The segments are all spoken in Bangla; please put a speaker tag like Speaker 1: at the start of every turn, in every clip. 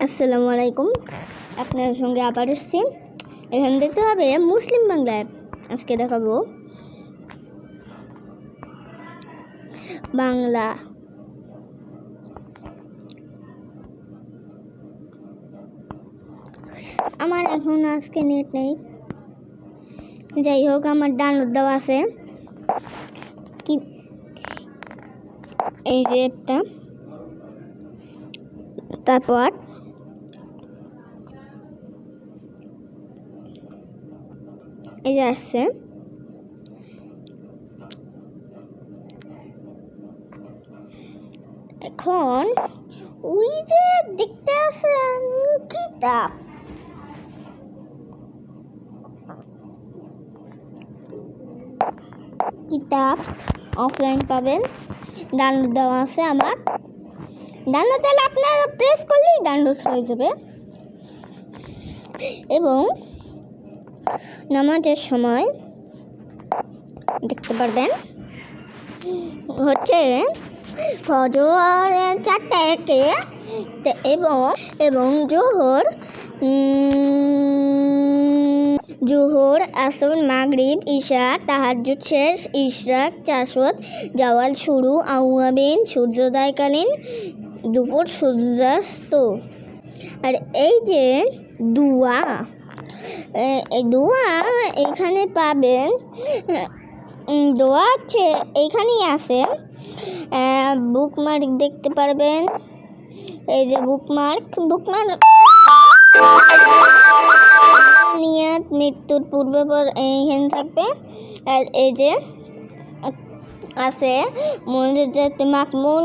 Speaker 1: আসসালামু আলাইকুম। আপনার সঙ্গে আবার এসেছি। এখানে দেখতে হবে মুসলিম বাংলায়। আজকে দেখাবো বাংলা। আমার এখন আজকে নেট নেই, যাই হোক আমার ডাউনলোড দেওয়া আছে। কি এই যে একটা, তারপর এই যে আসছে। এখন ওই যে দেখতে আছেন কিতাব অফলাইন পাবেন, ডাউনলোড দেওয়া আছে। আমার ডাউনলোড দিলে আপনারা প্রেস করলেই ডাউনলোড হয়ে যাবে এবং নামাজের সময় দেখতে পারবেন। হচ্ছে ফজর 4টা এবং জোহর, আসর, মাগরিব, ইশা, তাহাজ্জুদ শেষ, ইশরাক, চাষত, জাওয়াল শুরু, আউয়াবিন সূর্যোদয়কালীন, দুপুর সূর্যাস্ত। আর এই যে দোয়া, এই দোয়া এখানে পাবেন। দোয়া হচ্ছে এইখানেই আছে। বুকমার্ক দেখতে পারবেন। এই যে বুকমার্ক নিয়াত মৃত্যুর পূর্বে পর এইখানে থাকবে। আর এই যে আছে মোনাজাতে মাকমুল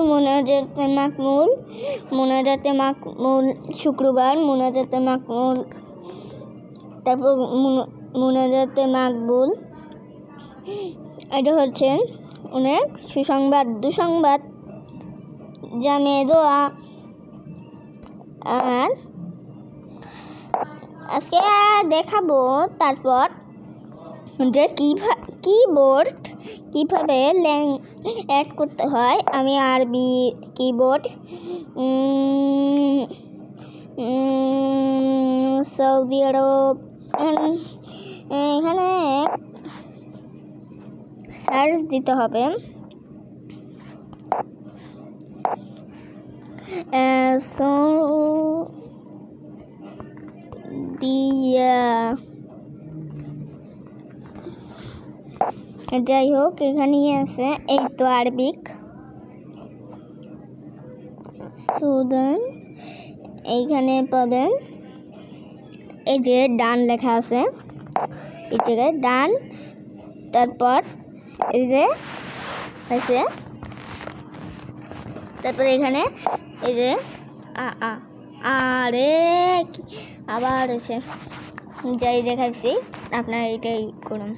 Speaker 1: শুক্রবার, মোনাজাতে মাকমুল, তারপর মোনাজাতে মাকবুল। এটা হচ্ছে অনেক দুঃসংবাদ জামে দোয়া। আর আজকে দেখাবো তারপর যে কিবোর্ড কিভাবে অ্যাড করতে হয়। আমি আরবি কিবোর্ড, সৌদি আরব, এখানে সার্চ দিতে হবে। যাই হোক এখানেই আছে। এই তো আরবিক সুদান, এইখানে পাবেন। এই যে ডান লেখা আছে, এই জায়গায় ডান। তারপর এই যে আছে, তারপর এখানে এই যে আরে আবার আছে, যাই দেখাচ্ছি। আপনারা এটাই করুন।